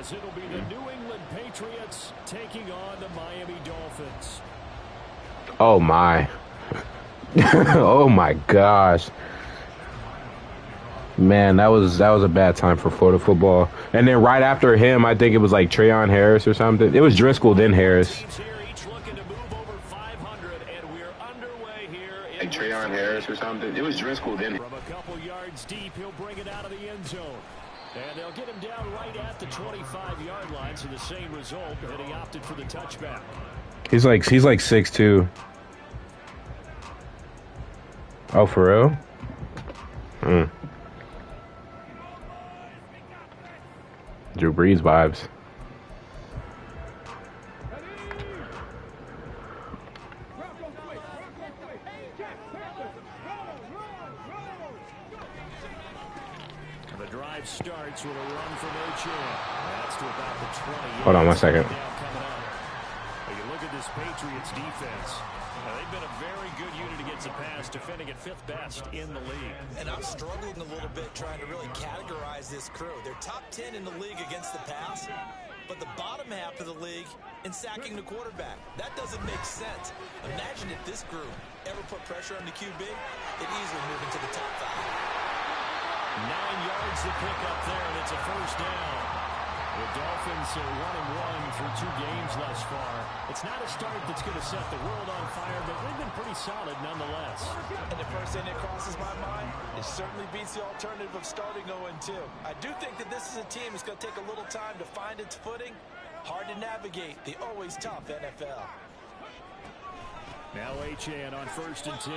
as it'll be the New England Patriots taking on the Miami Dolphins. Oh, my. Oh, my gosh. Man, that was a bad time for Florida football. And then right after him, I think it was like Trayon Harris or something. It was Driscoll, then Harris. Like Trayon Harris or something. It was Driscoll, then. From a couple yards deep, he'll bring it out of the end zone. And they'll get him down right at the 25-yard line, so the same result, and he opted for the touchback. He's like 6'2". Oh, for real? Drew Brees vibes. The drive starts with a run from H.A. That's to about the 20. Hold on 1 second. You look at this Patriots defense. They've been a very good unit against the pass, defending at 5th best in the league. And I'm struggling a little bit trying to really categorize this crew. They're top 10 in the league against the pass, but the bottom half of the league in sacking the quarterback. That doesn't make sense. Imagine if this group ever put pressure on the QB, it'd easily move into the top 5. 9 yards to pick up there, and it's a first down. The Dolphins are 1-1 through 2 games thus far. It's not a start that's going to set the world on fire, but they've been pretty solid nonetheless. And the first thing that crosses my mind, it certainly beats the alternative of starting 0-2. I do think that this is a team that's going to take a little time to find its footing. Hard to navigate the always tough NFL. Now H.A. on 1st and 10.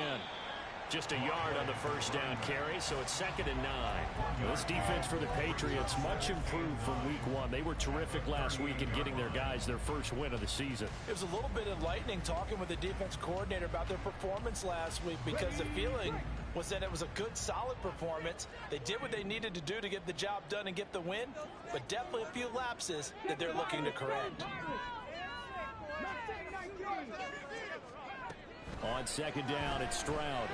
Just a yard on the first down carry, so it's 2nd and 9. This defense for the Patriots much improved from week 1. They were terrific last week in getting their guys their first win of the season. It was a little bit enlightening talking with the defense coordinator about their performance last week, because the feeling was that it was a good, solid performance. They did what they needed to do to get the job done and get the win, but definitely a few lapses that they're looking to correct. On 2nd down, it's Stroud.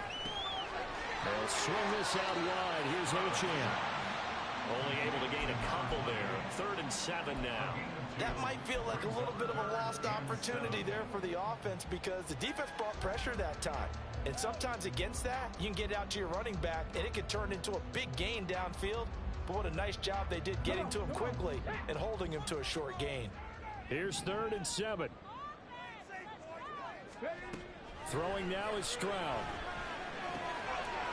They'll swing this out wide. Here's H.A. Only able to gain a couple there. 3rd and 7 now. That might feel like a little bit of a lost opportunity there for the offense, because the defense brought pressure that time. And sometimes against that, you can get out to your running back, and it could turn into a big gain downfield. But what a nice job they did getting to him quickly and holding him to a short gain. Here's 3rd and 7. Throwing now is Stroud.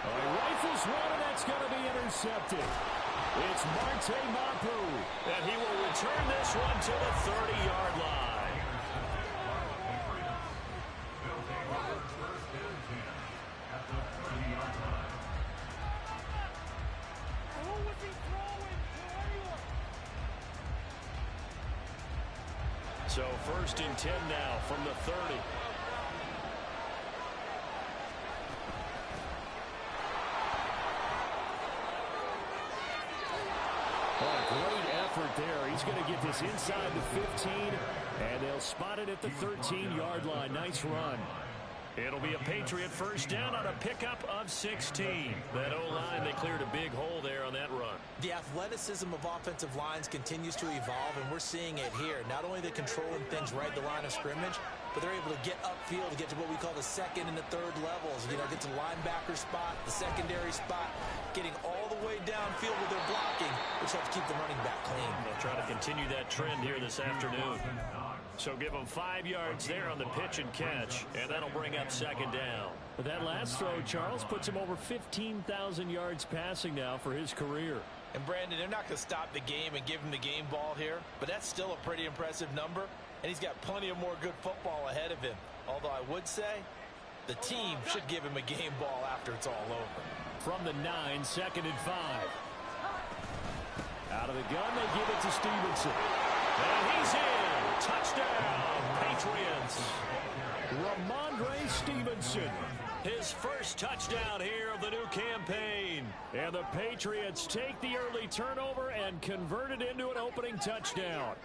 Rifles one, and that's going to be intercepted. It's Marte Mapu, and he will return this one to the 30-yard line. So 1st and 10 now from the 30. Great effort there. He's going to get this inside the 15, and they'll spot it at the 13-yard line. Nice run. It'll be a Patriot first down on a pickup of 16. That O-line, they cleared a big hole there on that run. The athleticism of offensive lines continues to evolve, and we're seeing it here. Not only are they controlling things right at the line of scrimmage, but they're able to get upfield to get to what we call the 2nd and the 3rd levels. You know, get to the linebacker spot, the secondary spot, getting all the way downfield with their blocking, which helps keep the running back clean. They'll try to continue that trend here this afternoon. So give them 5 yards there on the pitch and catch, and that'll bring up 2nd down. But that last throw, Charles, puts him over 15,000 yards passing now for his career. And Brandon, they're not going to stop the game and give him the game ball here, but that's still a pretty impressive number, and he's got plenty of more good football ahead of him. Although I would say the team should give him a game ball after it's all over. From the 9, 2nd and 5. Out of the gun, they give it to Stevenson. And he's in. Touchdown, Patriots. Ramondre Stevenson. His first touchdown here of the new campaign. And the Patriots take the early turnover and convert it into an opening touchdown.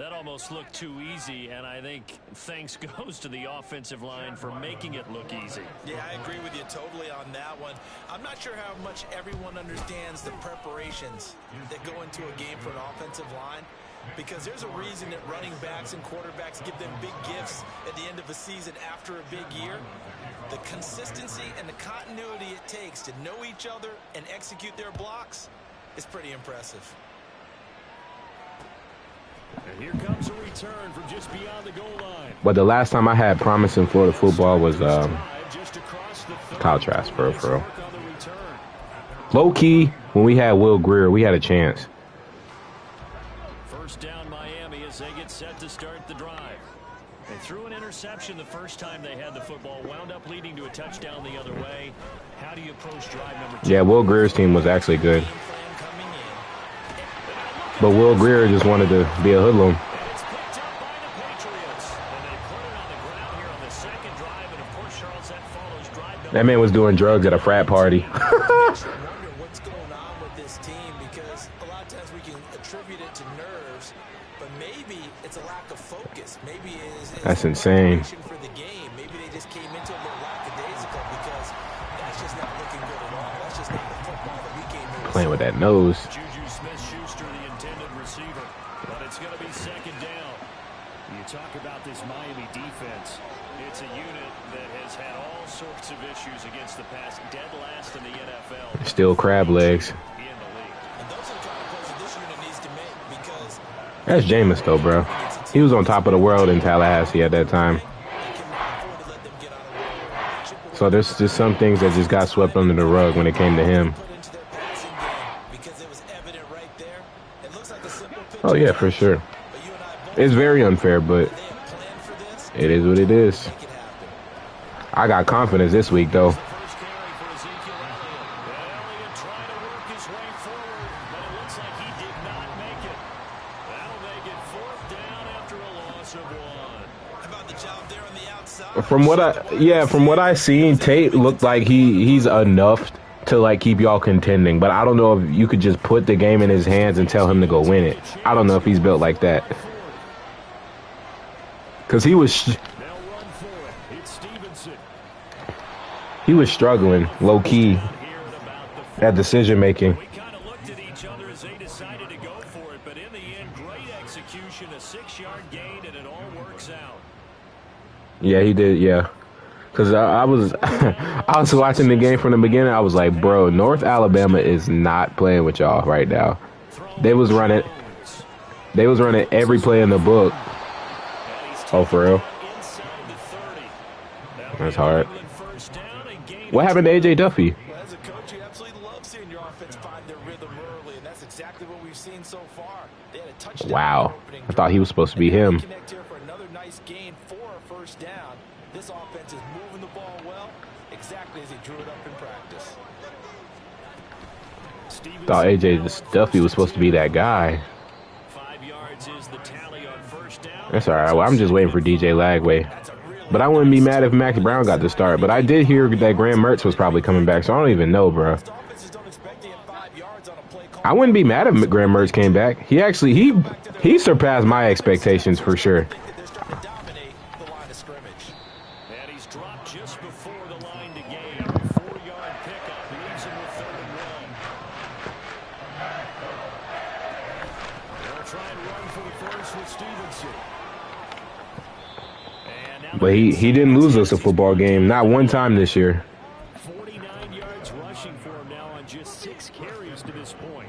That almost looked too easy, and I think thanks goes to the offensive line for making it look easy. Yeah, I agree with you totally on that one. I'm not sure how much everyone understands the preparations that go into a game for an offensive line, because there's a reason that running backs and quarterbacks give them big gifts at the end of a season after a big year. The consistency and the continuity it takes to know each other and execute their blocks is pretty impressive. And here comes a return from just beyond the goal line. But the last time I had promise in Florida football was Kyle Trask, for real. Low key, when we had Will Grier, we had a chance. First down Miami as they get set to start the drive. They threw an interception the first time they had the football, wound up leading to a touchdown the other way. How do you approach drive number 2? Yeah, Will Grier's team was actually good. But Will Grier just wanted to be a hoodlum. It's picked up by the Patriots. And they put it on the ground here on the second drive. And, of course, Charles, that follows drive number. That man was doing drugs at a frat party. Wonder what's going on with this team, because a lot of times we can attribute it to nerves, but maybe it's a lack of focus. Maybe it's That's insane. For the game. Maybe they just came into a little lackadaisical, because that's just not looking good at all. That's just not the football that we came in. Playing with that nose. Juju Smith-Schuster, the intended receiver, but it's going to be second down. You talk about this Miami defense. It's a unit that has had all sorts of issues against the pass, dead last in the NFL. Still crab legs. In the league. And those are the kind of plays that this unit needs to make, because That's Jameis, though, bro. He was on top of the world in Tallahassee at that time. they cannot afford to let them get on a roll. So there's just some things that just got swept under the rug when it came to him. Put into their passing game, because it was evident right there. It looks like a simple pitch. Oh, yeah, for sure. But you and I both It's very unfair, but they have planned for this. it is what it is. Make it happen. I got confidence this week, though. First carry for Ezekiel Elliott. And Elliott trying to work his way forward, but it looks like he did not make it. That'll make it fourth down after a loss of 1. How about the job there on the outside? From what I seen, Tate looked like he's enough to like keep y'all contending. But I don't know if you could just put the game in his hands and tell him to go win it. I don't know if he's built like that. Cause They'll run for it. It's Stevenson. he was struggling low key Here at about the at decision making. We kind of looked at each other as they decided to go for it, but in the end, great execution, a 6-yard gain, and it all works out. Yeah, he did. Yeah, because I was I was watching the game from the beginning. I was like, bro, North Alabama is not playing with y'all right now. They was running every play in the book. Oh, for real? Inside the 30. That's hard. England first down and gain. What happened to AJ Duffy? Well, as a coach, you absolutely love seeing your offense find their rhythm early, and that's exactly what we've seen so far. They had a touchdown. Wow, opening I thought he was supposed to be him. Connect here for another nice gain for a first down. This offense is moving the ball well, exactly as he drew it up in practice. Thought AJ Duffy was supposed to be that guy. 5 yards is the tally on first down. That's all right. Well, I'm just waiting for DJ Lagway. But I wouldn't be mad if Max Brown got the start. But I did hear that Graham Mertz was probably coming back, so I don't even know, bro. Offenses don't expect to get 5 yards on a play call. I wouldn't be mad if Graham Mertz came back. He surpassed my expectations for sure. They're starting to dominate the line of scrimmage. And he's dropped just before the line to gain. 4-yard pickup leaves him with 3rd and 1. They'll try and run for the first with Stevenson. And now But he didn't lose us a football game, not one time this year. 49 yards rushing for him now on just 6 carries to this point.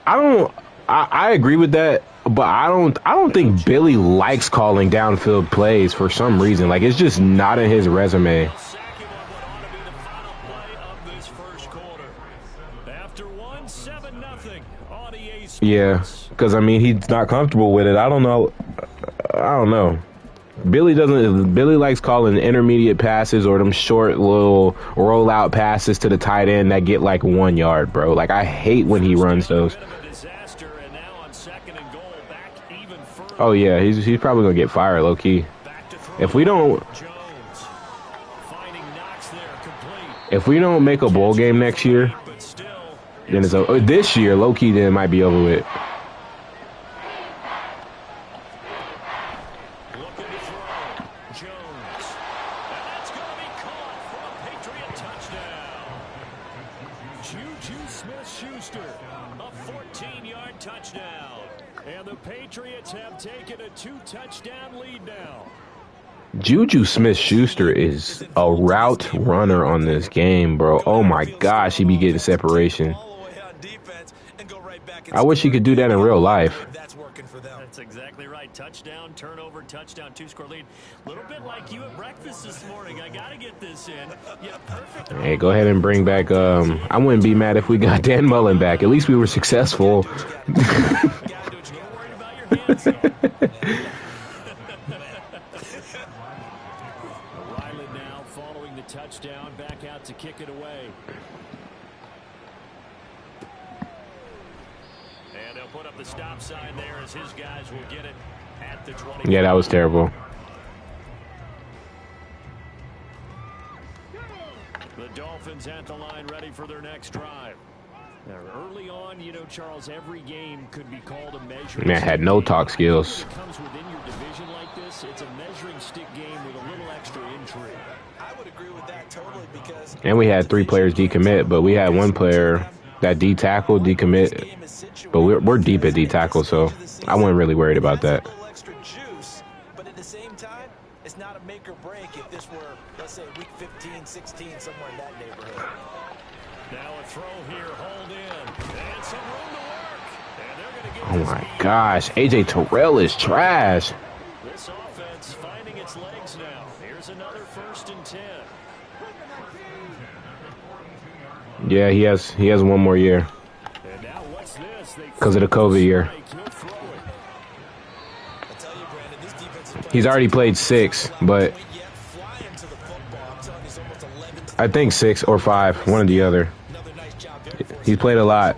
I agree with that, but I don't think Billy likes calling downfield plays for some reason. Like, it's just not in his resume. Sack him on what ought to be the final play of this first quarter. After 1, 7-0 on EA Sports. Yeah, because I mean he's not comfortable with it. I don't know. Billy likes calling intermediate passes or them short little rollout passes to the tight end that get like 1 yard, bro. Like, I hate when he runs those. Bit of a disaster, and now on 2nd and goal, back even further. Oh yeah, he's probably gonna get fired low key. Back to throw. If we don't, Jones finding Knox If we don't make a bowl game next year, then it's over. This year, low-key, then it might be over with. Juju Smith-Schuster is a route runner on this game, bro. Oh my gosh, he be getting separation. I wish he could do that in real life. That's exactly right. Touchdown, turnover, touchdown, 2-score lead. A little bit like you at breakfast this morning. I got to get this in. Yeah, perfect. Hey, go ahead and bring back. I wouldn't be mad if we got Dan Mullen back. At least we were successful. Touchdown, back out to kick it away. And they'll put up the stop sign there as his guys will get it at the 20. Yeah, that was terrible. The Dolphins at the line ready for their next drive. Now, early on, you know, Charles, every game could be called a measuring Man, had no talk skills. It comes within your division like this, it's a measuring stick game with a little extra intrigue. I would agree with that totally because... And we had 3 players decommit, but we had 1 player that D-tackle, decommit. But we're deep at D-tackle, so I wasn't really worried about that. But at the same time, it's not a make or break if this were, let's say, week 15, 16, somewhere in that neighborhood. Now a throw here, hold in, and some room to work. And they're going to get Oh my gosh, AJ Terrell is trash. This offense finding its legs now. Here's another 1st and 10. Yeah, he has 1 more year. And now what's this? Because of the COVID year. He's already played 6, but I think 6 or 5, one or the other. He's played a lot.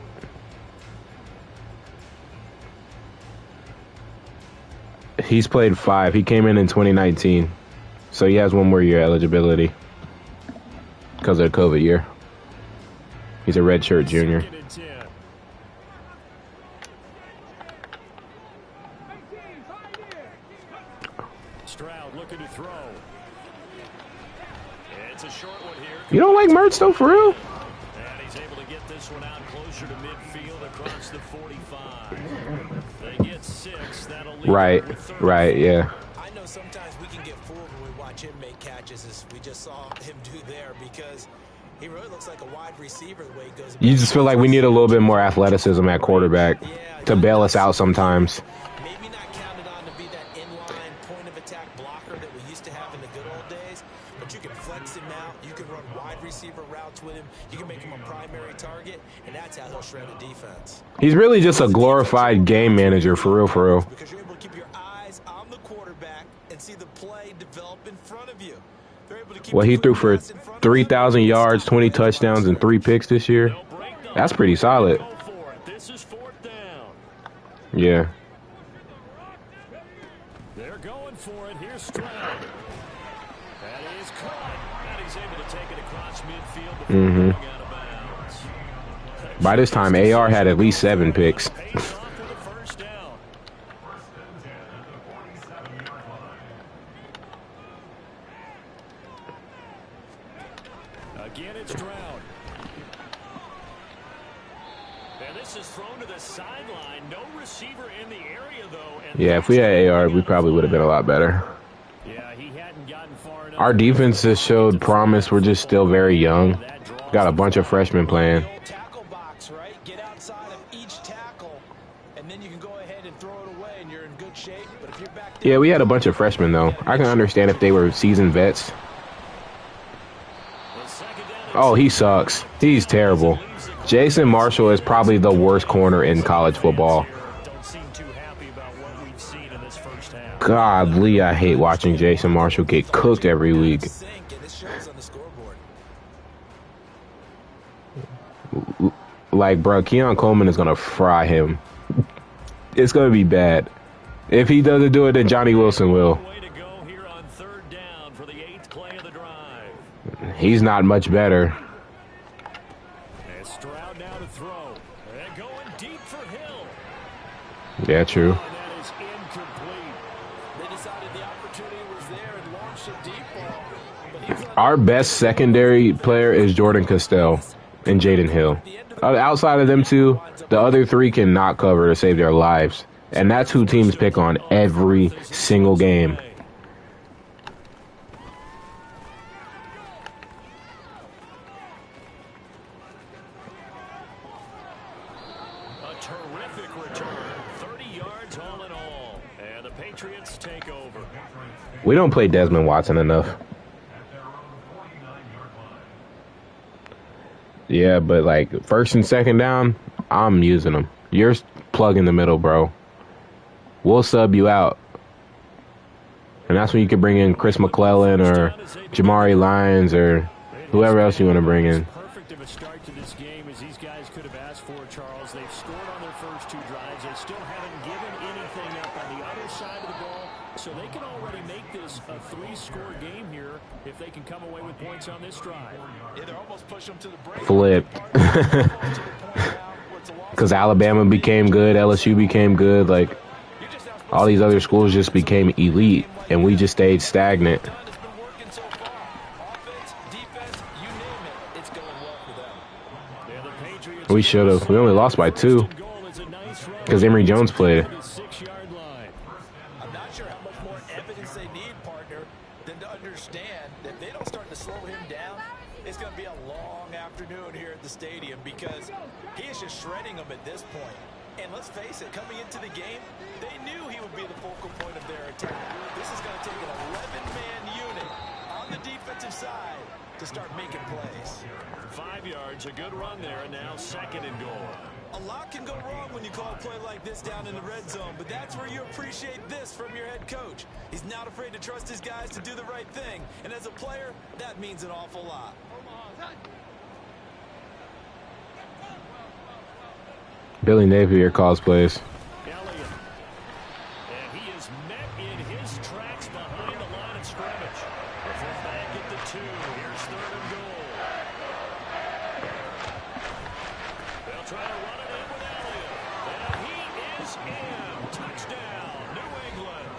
He's played 5. He came in 2019. So he has 1 more year eligibility because of the COVID year. He's a redshirt junior. Stroud looking to throw. It's a short one here. You don't like Mertz though, for real? And he's able to get this one out closer to midfield across the 45. They get 6. That'll leave Right, yeah. I know sometimes we can get fooled when we watch him make catches, as we just saw him do there, because he really looks like a wide receiver the way he goes. You just feel like we need a little bit more athleticism at quarterback to bail us out sometimes. Maybe not counted on to be that inline point of attack blocker that we used to have in the good old days, but you can flex him out. You can run wide receiver routes with him. You can make him a primary target, and that's how he'll shred a defense. He's really just a glorified game manager, for real, for real. Because you're able to keep your eyes on the quarterback and see the play develop in front of you. Well, he threw for 3,000 yards, 20 touchdowns, and 3 picks this year. That's pretty solid. This is 4th down. Yeah. They're going for it. Here's Stroud. That is caught. And he's able to take it across midfield before going out of bounds. By this time, AR had at least 7 picks. Pays off with a 1st down. Again, it's Stroud. And this is thrown to the sideline. No receiver in the area, though. And Yeah, if we had AR, we probably would have been a lot better. yeah, he hadn't gotten far enough. Our defense has showed promise. We're just still very young. Got a bunch of freshmen playing. Tackle box, right? Get outside of each tackle, and then you can go ahead and throw it away, and you're in good shape. But if you're back there, Yeah, we had a bunch of freshmen, though. I can understand if they were seasoned vets. Oh, he sucks. He's terrible. Jason Marshall is probably the worst corner in college football. Don't seem too happy about what we've seen in this first half. Godly, I hate watching Jason Marshall get cooked every week. sink, and it shows on the scoreboard. Like, bro, Keon Coleman is going to fry him. It's going to be bad. If he doesn't do it, then Johnny Wilson will. Way to go here on 3rd down for the 8th play of the drive. He's not much better. And Stroud now to throw. And going deep for Hill. Yeah, true. And that is incomplete. They decided the opportunity was there and launched a deep ball. But he was Our best secondary player is Jordan Castell and Jaden Hill. Outside of them two, the other three cannot cover to save their lives. And that's who teams pick on every single game. A terrific return. 30 yards all in all. And the Patriots take over. We don't play Desmond Watson enough. Yeah, but like first and second down, I'm using them. You're plug in the middle, bro. We'll sub you out. And that's when you can bring in Chris McClellan or Jamari Lyons or whoever else you want to bring in. Perfect of a start to this game as these guys could have asked for, Charles. They've scored on their first two drives. They still haven't given anything up on the other side of the ball. So they can already make this a three-score game here if they can come away with points on this drive. Yeah, they're almost pushing them to the break. Flip. Because Alabama became good, LSU became good. Like, all these other schools just became elite, and we just stayed stagnant. It's been working so far. Offense, defense, you name it. It's going well for them. Yeah, the Patriots We should have. We only lost by 2 because Emory Jones played. I'm not sure how much more evidence they need, partner, than to understand that if they don't start to slow him down, it's going to be a long afternoon here at the stadium because he is just shredding them at this point. And let's face it, coming into the game, they knew he would be the focal point of their attack. This is going to take an 11-man unit on the defensive side to start making plays. 5 yards, a good run there, and now second and goal. A lot can go wrong when you call a play like this down in the red zone, but that's where you appreciate this from your head coach. He's not afraid to trust his guys to do the right thing, and as a player, that means an awful lot. Billy Napier calls plays. Elliott. And he is met in his tracks behind the line of scrimmage. From back at the 2, here's third and goal. They'll try to run it in with Elliott. And he is in. Touchdown, New England.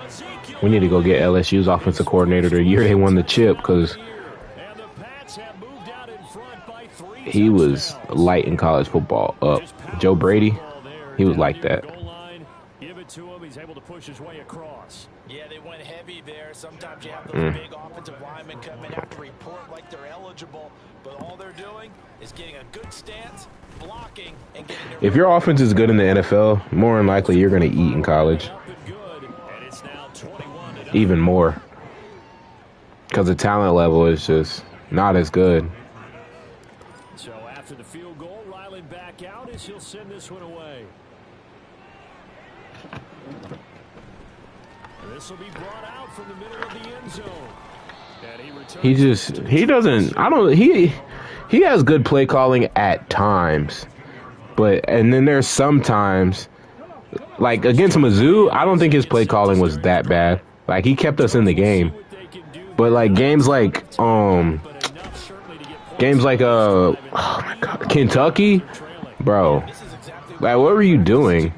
Ezekiel. We need to go get LSU's offensive coordinator the year they won the chip because And the Pats have moved out in front by 3 he was touchdowns. light in college football. Joe Brady, he was like that. Give it to him. He's able to push his way across. Yeah, they went heavy there. Sometimes you have those big offensive linemen come in after report like they're eligible, but all they're doing is getting a good stance, blocking, and getting their... If your offense is good in the NFL, more than likely you're going to eat in college. Up and good, and it's now 21-0. Even more. Because the talent level is just not as good. So after the field goal, Riley back out as he'll send this one away. And this will be brought out from the middle of the end zone. And he returns. He has good play calling at times. And then there's sometimes, like against Mizzou, I don't think his play calling was that bad. Like he kept us in the game. But like games like oh my God, Kentucky, bro. Like what were you doing?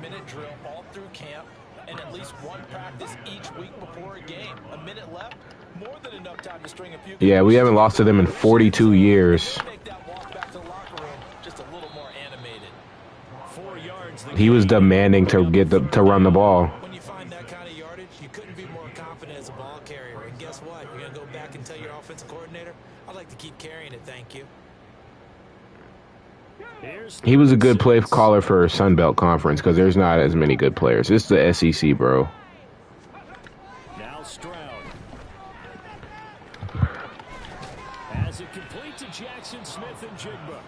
Yeah, we haven't lost to them in 42 years. He was demanding to to run the ball. When you find that kind of yardage, you couldn't be more confident as a ball carrier. And guess what? You're going to go back and tell your offensive coordinator, I'd like to keep carrying it, thank you. He was a good play caller for Sun Belt Conference because there's not as many good players. It's the SEC, bro. Now Stroud. As it complete to Jackson Smith and Jigba.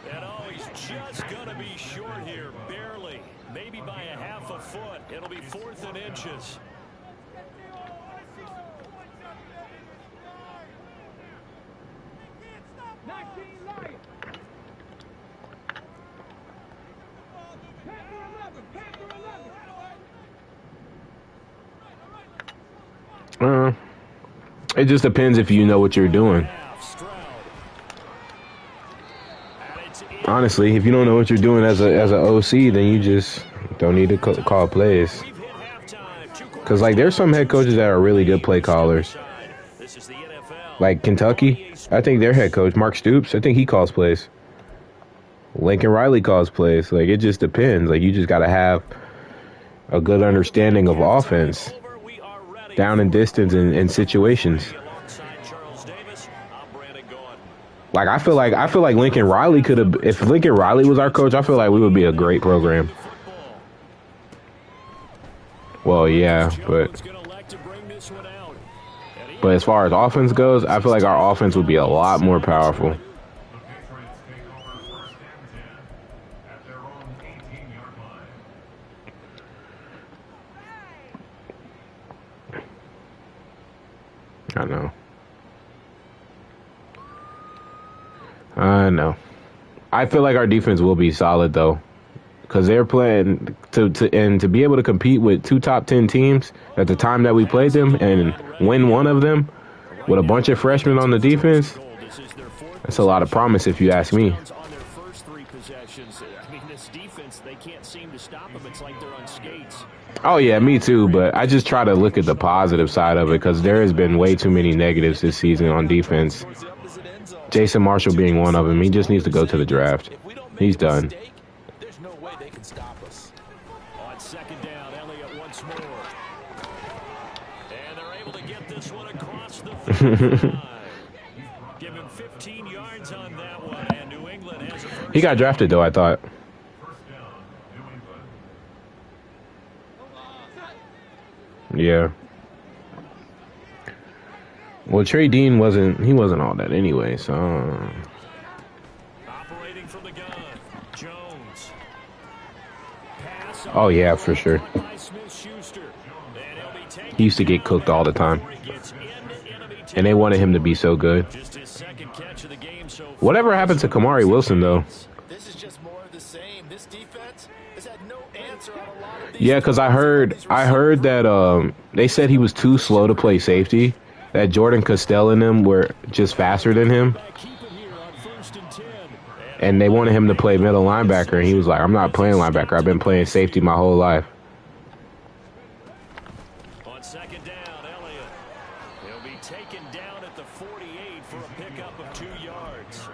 And he's just going to be short here, barely. Maybe by a half a foot. It'll be 4th and inches. It just depends if you know what you're doing. Honestly, if you don't know what you're doing as a OC, then you just don't need to call plays. Because, like, there's some head coaches that are really good play callers. Like Kentucky, I think their head coach, Mark Stoops, I think he calls plays. Lincoln Riley calls plays. Like, it just depends. Like, you just got to have a good understanding of offense, down and distance in situations. Like, I feel like Lincoln Riley could have, if Lincoln Riley was our coach, I feel like we would be a great program. Well, yeah, but as far as offense goes, I feel like our offense would be a lot more powerful. I know. I feel like our defense will be solid though, because they're playing to be able to compete with 2 top 10 teams at the time that we played them and win one of them with a bunch of freshmen on the defense. That's a lot of promise, if you ask me. Oh yeah, me too. But I just try to look at the positive side of it because there has been way too many negatives this season on defense. Jason Marshall being one of them. He just needs to go to the draft. He's done. There's no way they can stop us. On second down, Elliott once more. And they're able to get this one across the 35. Give him 15 yards on that one, and New England has a first. He got drafted though, I thought. Yeah. Well, Trey Dean wasn't all that anyway, so. Operating from the gun, Jones. Oh yeah, for sure. He used to get cooked all the time, and they wanted him to be so good. Whatever happened to Kamari Wilson though? This is just more of the same. This defense has had no answer on a lot of these. Yeah, because I heard that they said he was too slow to play safety. That Jordan Castell and them were just faster than him. And they wanted him to play middle linebacker, and he was like, I'm not playing linebacker. I've been playing safety my whole life. On second down, Elliott. He'll be taken down at the 48 for a pickup of 2 yards.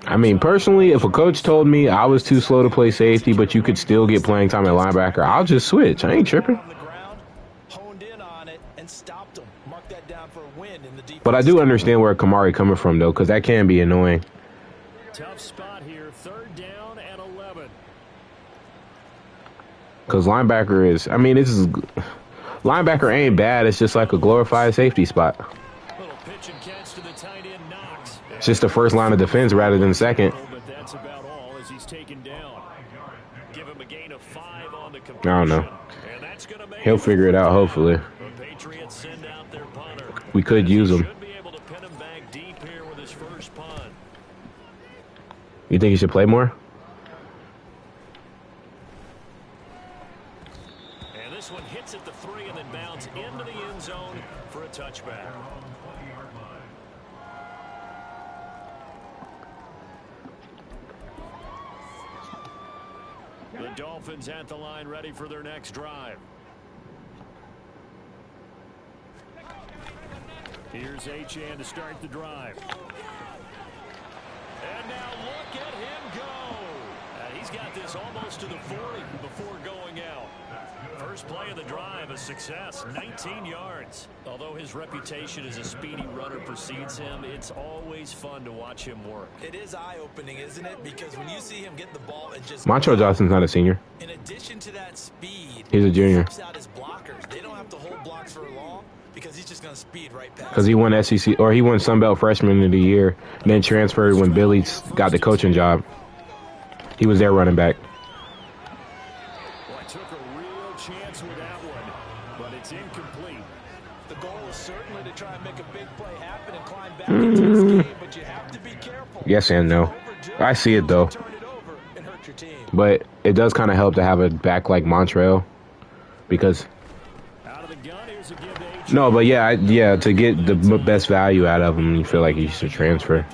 I mean, personally, if a coach told me I was too slow to play safety, but you could still get playing time at linebacker, I'll just switch. I ain't tripping. But I do understand where Kamari coming from, though, because that can be annoying. Tough spot here, third down and 11. Because linebacker is, I mean, linebacker ain't bad. It's just like a glorified safety spot. Little pitch and catch to the tight end, Knox. It's just the first line of defense rather than second. But that's about all as he's taken down. Give him a gain of 5 on the completion. I don't know. He'll figure it out, hopefully. The Patriots send out their punter. We could use him. Should be able to pin him back deep here with his first punt. You think he should play more? And this one hits at the 3 and then bounds into the end zone for a touchback. The Dolphins at the line, ready for their next drive. Here's Achane to start the drive. And now look at him go. He's got this almost to the 40 before going out. First play of the drive, a success, 19 yards. Although his reputation as a speedy runner precedes him, it's always fun to watch him work. It is eye-opening, isn't it? Because when you see him get the ball and just... Montrell Johnson's not a senior. In addition to that speed... He's a junior. Out his blockers. They don't have to hold blocks for long because he's just going to speed right past. Because he won SEC, or he won Sun Belt Freshman of the Year, and then transferred when Billy got the coaching job. He was their running back. Well, I took a real chance with that one, but it's incomplete. The goal is certainly to try and make a big play happen and climb back into this game, but you have to be careful. Yes and no. I see it, though. But it does kind of help to have a back like Montrell, because No, but yeah, to get the best value out of him, you feel like he should transfer.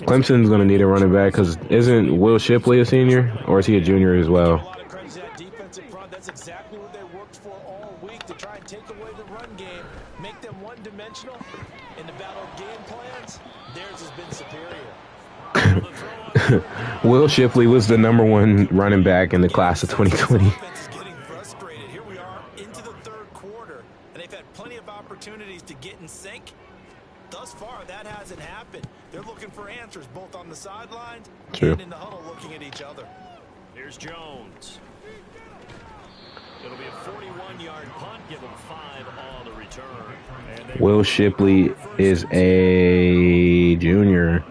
Clemson's going to need a running back because isn't Will Shipley a senior, or is he a junior as well? That's exactly what they worked for all week, to try and take away the run game, make them one-dimensional. In the battle of game plans, theirs has been superior. Will Shipley was the #1 running back in the class of 2020. Getting frustrated. Here we are into the third quarter, and they've had plenty of opportunities to get in sync. Thus far, that hasn't happened. They're looking for answers both on the sidelines and in the huddle, looking at each other. Here's Jones. It'll be a 41-yard punt. Give him 5 on the return. Will Shipley is a junior.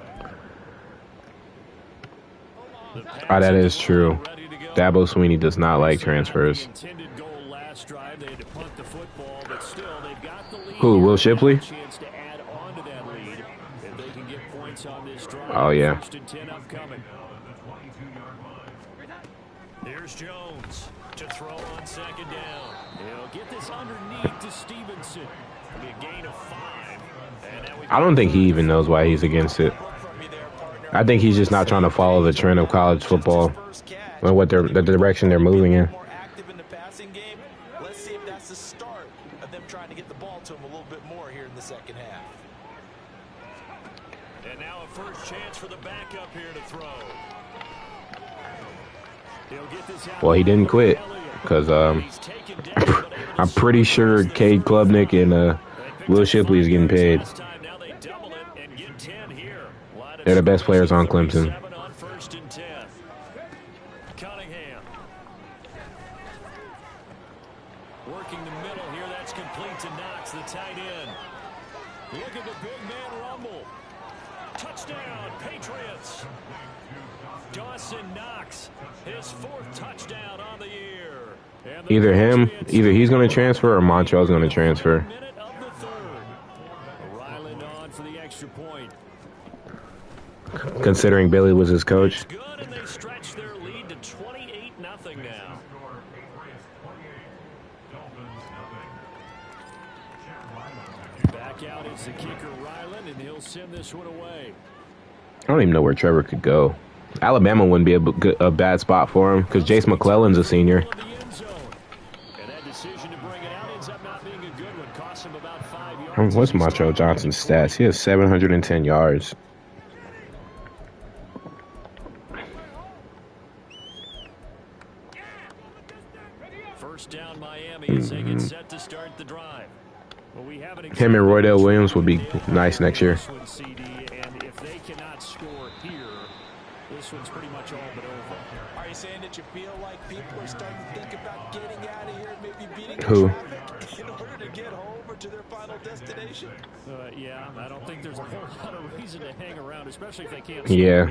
Oh, that is true. Dabo Sweeney does not like transfers. Who, Will Shipley? Oh, yeah. Here's Jones to throw on second down. He'll get this underneath to Stevenson. It'll be a gain of 5. I don't think he even knows why he's against it. I think he's just not trying to follow the trend of college football and what the direction they're moving in. Let's see if that's the start of them trying to get the ball to him a little bit more here in the second half. And now a first chance for the backup here to throw. Well, he didn't quit because I'm pretty sure Cade Klubnik and Will Shipley is getting paid. They're the best players on Clemson. Working the middle here, that's complete to Knox, the tight end. Look at the big man rumble. Touchdown, Patriots. Dawson Knox, his 4th touchdown on the year. Either he's going to transfer or Montrell's going to transfer. Ryland on for the extra point. Considering Billy was his coach. Good, and they stretch their lead to 28-0 now. Back out is the kicker Ryland, and he'll send this one away. I don't even know where Trevor could go. Alabama wouldn't be a bad spot for him because Jace McClellan's a senior. What's Montrell Johnson's stats? He has 710 yards. First down Miami as they get set to start the drive. Well, Him and Roydell Williams would be nice next year. And if they cannot score here, this one's pretty much all but over. Are you saying that you feel like people are starting to think about getting out of here and maybe beating Who? traffic in order to get home or to their final destination? Yeah, I don't think there's a whole lot of reason to hang around, especially if they can't. Yeah.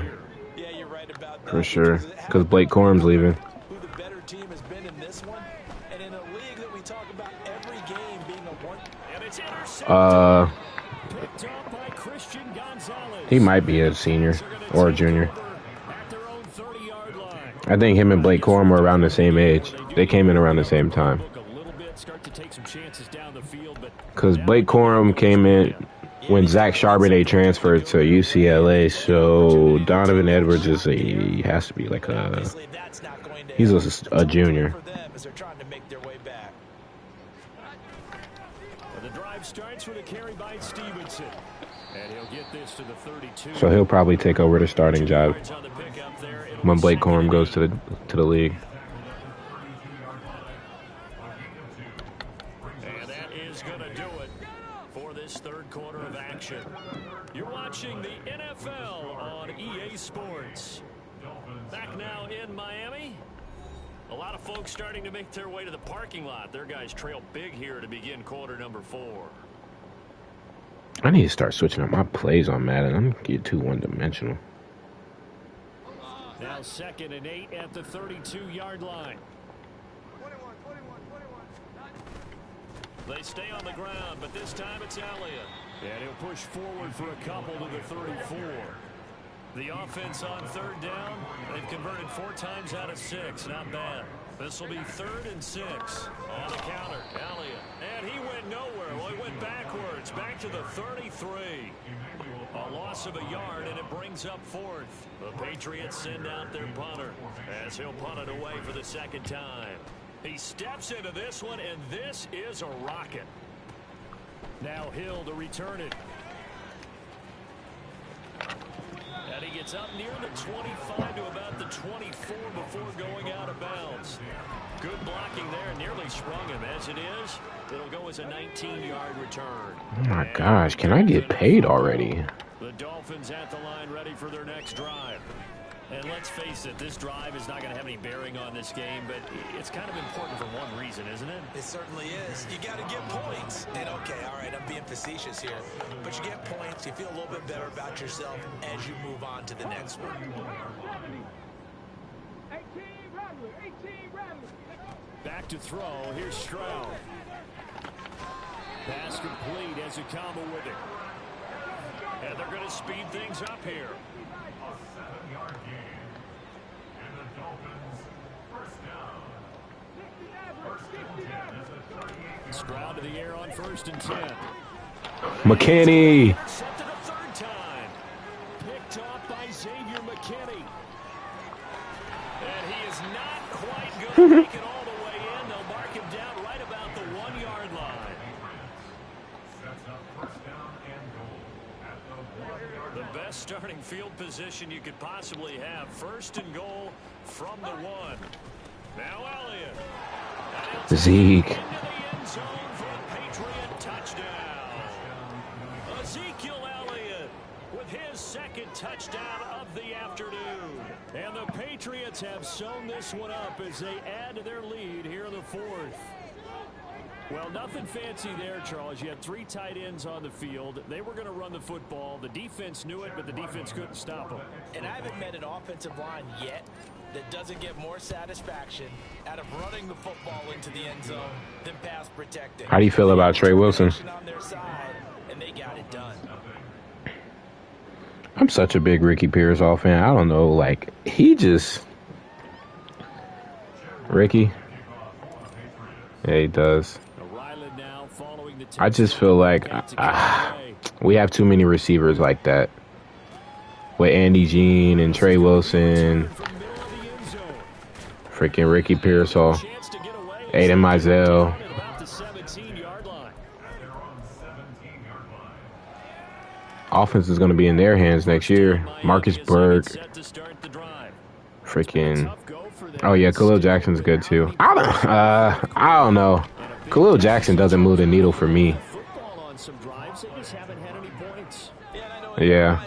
Yeah, you're right about that. For sure. Because Blake Corum's leaving. Who the better team has been in this one, and in a league that we talk about every game being a one. And it's picked up by Christian Gonzalez. He might be a senior or a junior. I think him and Blake Corum were around the same age. They came in around the same time. Because Blake Corum came in when Zach Charbonnet transferred to UCLA, so Donovan Edwards he has to be like he's a junior. The drive starts with a carry by Stevenson, and he'll get this to the 32. So he'll probably take over the starting job when Blake Corum goes to the league. And that is going to do it for this third quarter of action. You're watching the NFL on EA Sports. Back now in Miami. A lot of folks starting to make their way to the parking lot. Their guys trail big here to begin quarter number 4. I need to start switching up my plays on Madden. I'm getting too one-dimensional. Now 2nd and 8 at the 32-yard line. They stay on the ground, but this time it's Elliott. And he'll push forward for a couple to the 34. The offense on 3rd down, they've converted 4 times out of 6. Not bad. This will be 3rd and 6. On the counter, Elliott. And he went nowhere. Well, he went backwards. Back to the 33. A loss of a yard, and it brings up 4th. The Patriots send out their punter as he'll punt it away for the 2nd time. He steps into this one, and this is a rocket. Now Hill to return it. And he gets up near the 25 to about the 24 before going out of bounds. Good blocking there. Nearly sprung him. As it is, it'll go as a 19-yard return. Oh, my gosh. Can I get paid already? The Dolphins at the line ready for their next drive. And let's face it, this drive is not going to have any bearing on this game, but it's kind of important for one reason, isn't it? It certainly is. You got to get points. And okay, all right, I'm being facetious here, but you get points, you feel a little bit better about yourself as you move on to the next one. Back to throw. Here's Stroud. Pass complete as Akama with it. And they're going to speed things up here. Stroud to the air on 1st and 10. McKinney. Set to the 3rd time. Picked off by Xavier McKinney. And he is not quite going to make it all the way in. They'll mark him down right about the 1-yard line. The best starting field position you could possibly have. 1st and goal from the 1. Now Elliott. Zeke. Ezekiel Elliott with his 2nd touchdown of the afternoon. And the Patriots have sewn this one up as they add to their lead here in the 4th. Well, nothing fancy there, Charles. You had 3 tight ends on the field. They were going to run the football. The defense knew it, but the defense couldn't stop them. And I haven't met an offensive line yet that doesn't get more satisfaction out of running the football into the end zone than pass protecting. How do you feel about Trey Wilson? On their side, and they got it done. I'm such a big Ricky Pearsall fan. I don't know, like, he just... Ricky? Yeah, he does. I just feel like we have too many receivers like that. With Andy Jean and Trey Wilson, freaking Ricky Pearsall, Aiden Mizell. Offense is going to be in their hands next year. Marcus Burke, freaking. Oh yeah, Khalil Jackson's good too. I don't know. Khalil Jackson doesn't move the needle for me. Yeah.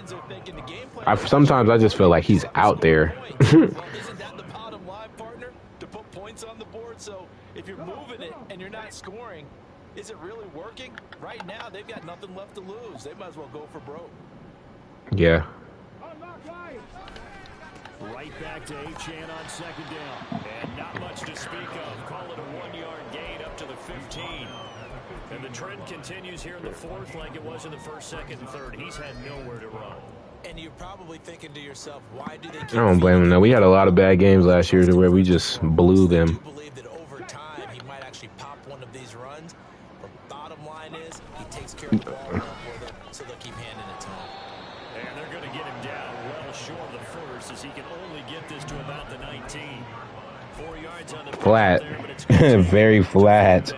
Sometimes I just feel like he's out there. Isn't that the bottom line, partner? To put points on the board, so if you're moving it and you're not scoring, is it really working? Right now, they've got nothing left to lose. They might as well go for broke. Yeah. Right back to Achane on 2nd down. And not much to speak of. Call it a 1-yard gain up to the 15. And the trend continues here in the 4th like it was in the 1st, 2nd, and 3rd. He's had nowhere to run. And you're probably thinking to yourself, why do they keep... I don't blame him. Now, we had a lot of bad games last year to where we just blew them. I do believe that over time he might actually pop one of these runs. But bottom line is he takes care of the ball enough for them, so they'll keep handing it to him. And they're going to get him down well short of the 1st as he can only get this to about the 19. 4 yards on the flat. There, very flat.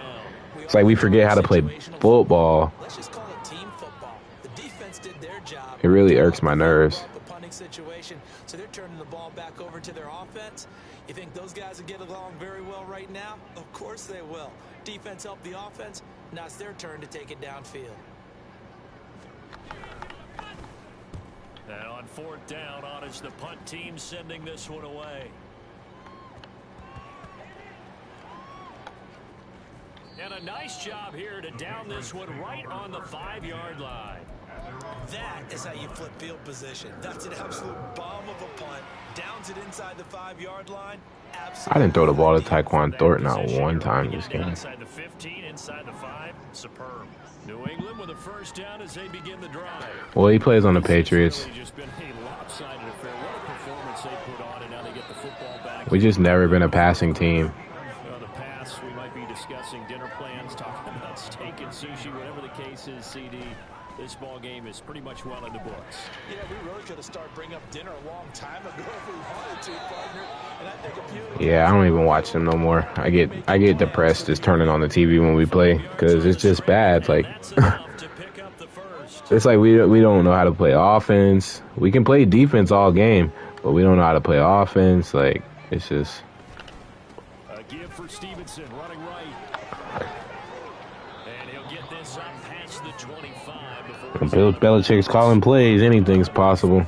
It's like we forget how to play football. Let's just call it team football. The defense did their job. It really irks my nerves. The punting situation, so they're turning the ball back over to their offense. You think those guys will get along very well right now? Of course they will. Defense helped the offense. Now it's their turn to take it downfield. And on 4th down, on is the punt team sending this one away. And a a nice job here to down this one right on the 5-yard line. That is how you flip field position. That's an absolute bomb of a punt. Downs it inside the 5-yard line. I didn't throw the ball to Tyquan Thornton not one time this game. Inside the 15, inside the 5. Superb. New England with a first down as they begin the drive. Well, he plays on the Patriots. We just never been a passing team. The past, we might be discussing dinner plans, talking about steak and sushi, whatever the case is, CD. This ball game is pretty much well in the books. Yeah, we really could have started bringing up dinner a long time ago if we wanted to, partner. And I think a few. Yeah, I don't even watch them no more. I get depressed just turning on the TV when we play because it's just bad. Like it's like we don't know how to play offense. We can play defense all game, but we don't know how to play offense. Like it's just. A give for Stevenson running right. And he'll get this up past the 25. Bill Belichick's calling plays. Anything's possible.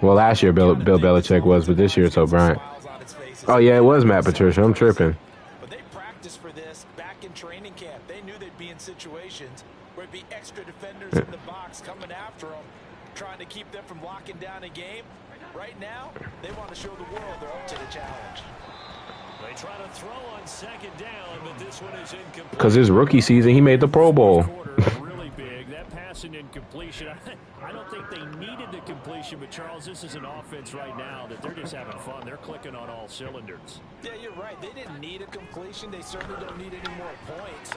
Well, last year Bill Belichick was, but this year it's O'Brien. Oh, yeah, it was Matt Patricia. I'm tripping. But they practiced for this back in training camp. They knew they'd be in situations where it'd be extra defenders in the box coming after them, trying to keep them from locking down a game. Right now, they want to show the world they're up to the challenge. They try to throw on second down, but this one is incomplete. Because his rookie season, he made the Pro Bowl. Really big. That pass and incompletion. I don't think they needed the completion, but Charles, this is an offense right now that they're just having fun. They're clicking on all cylinders. Yeah, you're right. They didn't need a completion. They certainly don't need any more points.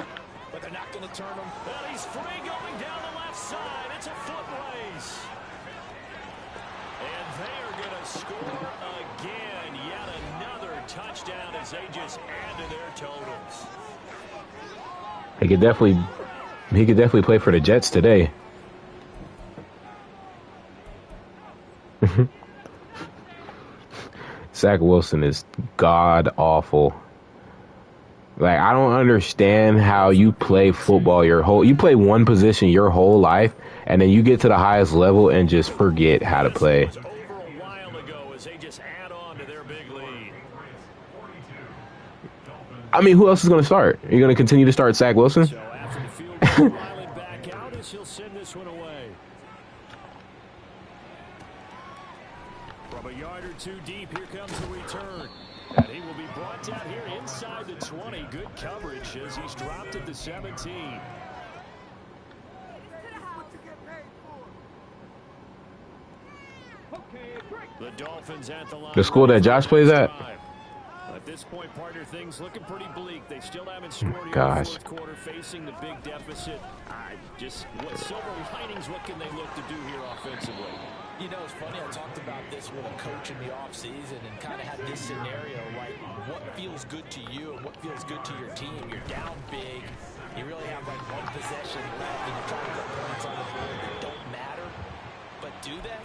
But they're not going to turn them. Well, he's free going down the left side. It's a foot race. And they are going to score again. Yet another touchdown as they just add to their totals. He could definitely play for the Jets today. Zach Wilson is god awful. Like, I don't understand how you play football you play one position your whole life, and then you get to the highest level and just forget how to play. Over a while ago as they just add on to their big lead. I mean, who else is going to start? Are you going to continue to start Zach Wilson? So after the field goal, Ryland back out as he'll send this one away. From a yard or two deep, here comes the return. And he will be brought down here inside the 20. Good coverage as he's dropped at the 17. The Dolphins at the line. The school that Josh plays at? At this point, partner, things looking pretty bleak. They still haven't scored here in the fourth quarter, facing the big deficit. What silver linings, what can they look to do here offensively? You know, it's funny, I talked about this with a coach in the offseason and kind of had this scenario, like, what feels good to you and what feels good to your team? You're down big. You really have, like, one possession left, and you're trying to get points on the board that don't matter. But do they?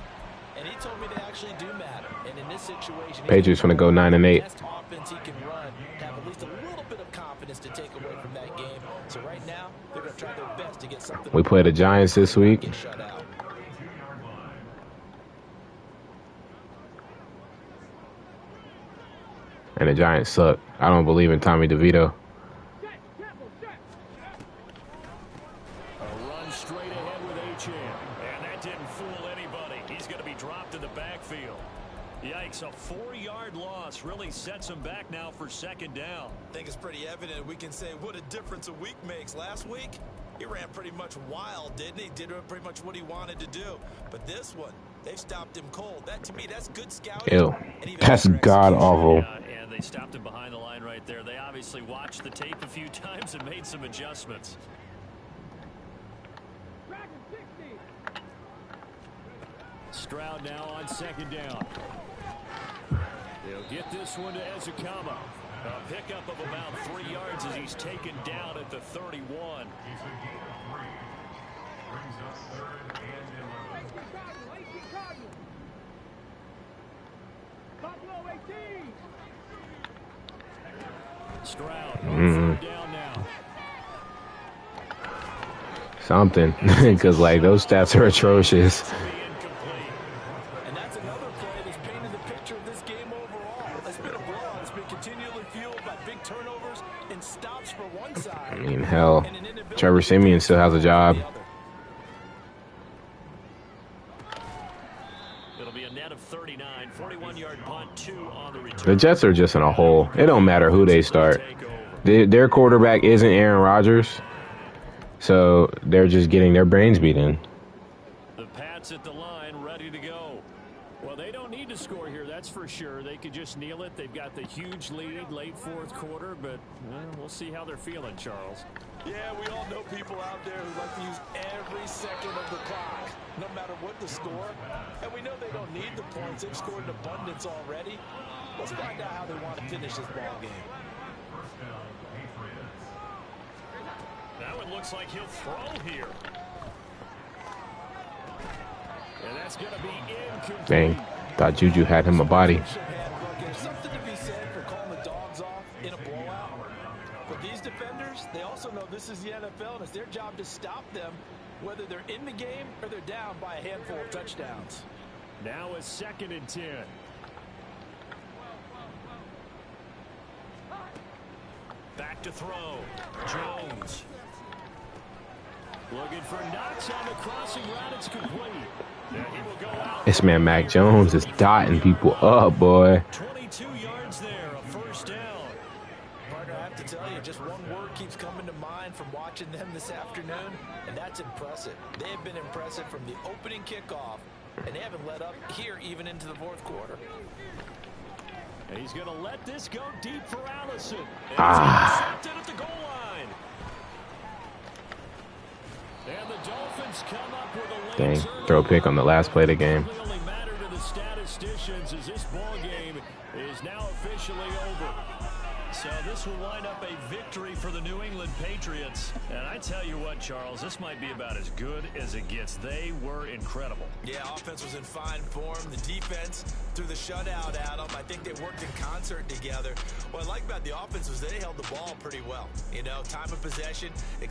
And he told me they actually do matter. And in this situation, Patriots want to go 9-8. Best offense he can run, have at least a little bit of confidence to take away from that game. So right now, they're going to try their best to get something. We play the Giants this week. Shut out. And the Giants suck. I don't believe in Tommy DeVito. A run straight ahead with Achane. And that didn't fool anybody. He's going to be dropped in the backfield. Yikes, a 4-yard loss really sets him back now for second down. I think it's pretty evident. We can say what a difference a week makes. Last week, he ran pretty much wild, didn't he? Did pretty much what he wanted to do. But this one, they've stopped him cold. That, to me, that's good scouting. Ew, that's god awful. And they stopped him behind the line right there. They obviously watched the tape a few times and made some adjustments. Stroud now on second down. They'll get this one to Ezekama. A pickup of about 3 yards as he's taken down at the 31. Stroud down now. Something, because like those stats are atrocious. And that's another play that's painted the picture of this game overall. It's been a blowout. It's been continually fueled mean, hell, Trevor Siemian still has a job. It'll be a net of 39, 41-yard punt, 2 on the return. The Jets are just in a hole. It don't matter who they start. Their quarterback isn't Aaron Rodgers, so they're just getting their brains beat in. The Pats at the line, ready to go. Well, they don't need to score here, that's for sure. They could just kneel it. They've got the huge lead, late fourth quarter, but we'll see how they're feeling, Charles. Yeah, we all know people out there who like to use every second of the clock, no matter what the score. And we know they don't need the points. They've scored in abundance already. Let's find out how they want to finish this ball game. Now it looks like he'll throw here. And that's going to be incomplete. Dang, thought Juju had him a body. There's something to be said for calling the dogs off in a blowout. For these defenders, they also know this is the NFL, and it's their job to stop them, whether they're in the game or they're down by a handful of touchdowns. Now a 2nd and 10. Back to throw. Jones. Looking for Knox on the crossing route. It's complete. Yeah, he will go out. This man Mac Jones is dotting people up, boy. 22 yards there, a first down. Partner, I have to tell you, just one word keeps coming to mind from watching them this afternoon, and that's impressive. They have been impressive from the opening kickoff, and they haven't let up here even into the fourth quarter. And he's going to let this go deep for Allison. And Ah. at the goal line. And the Dolphins come up with a late Dang, turnover. throw a pick on the last play of the game. It only matter to the statisticians as this ball game is now officially over. So this will wind up a victory for the New England Patriots. And I tell you what, Charles, this might be about as good as it gets. They were incredible. Yeah, offense was in fine form. The defense threw the shutout at them. I think they worked in concert together. What I like about the offense was they held the ball pretty well. You know, time of possession, exactly.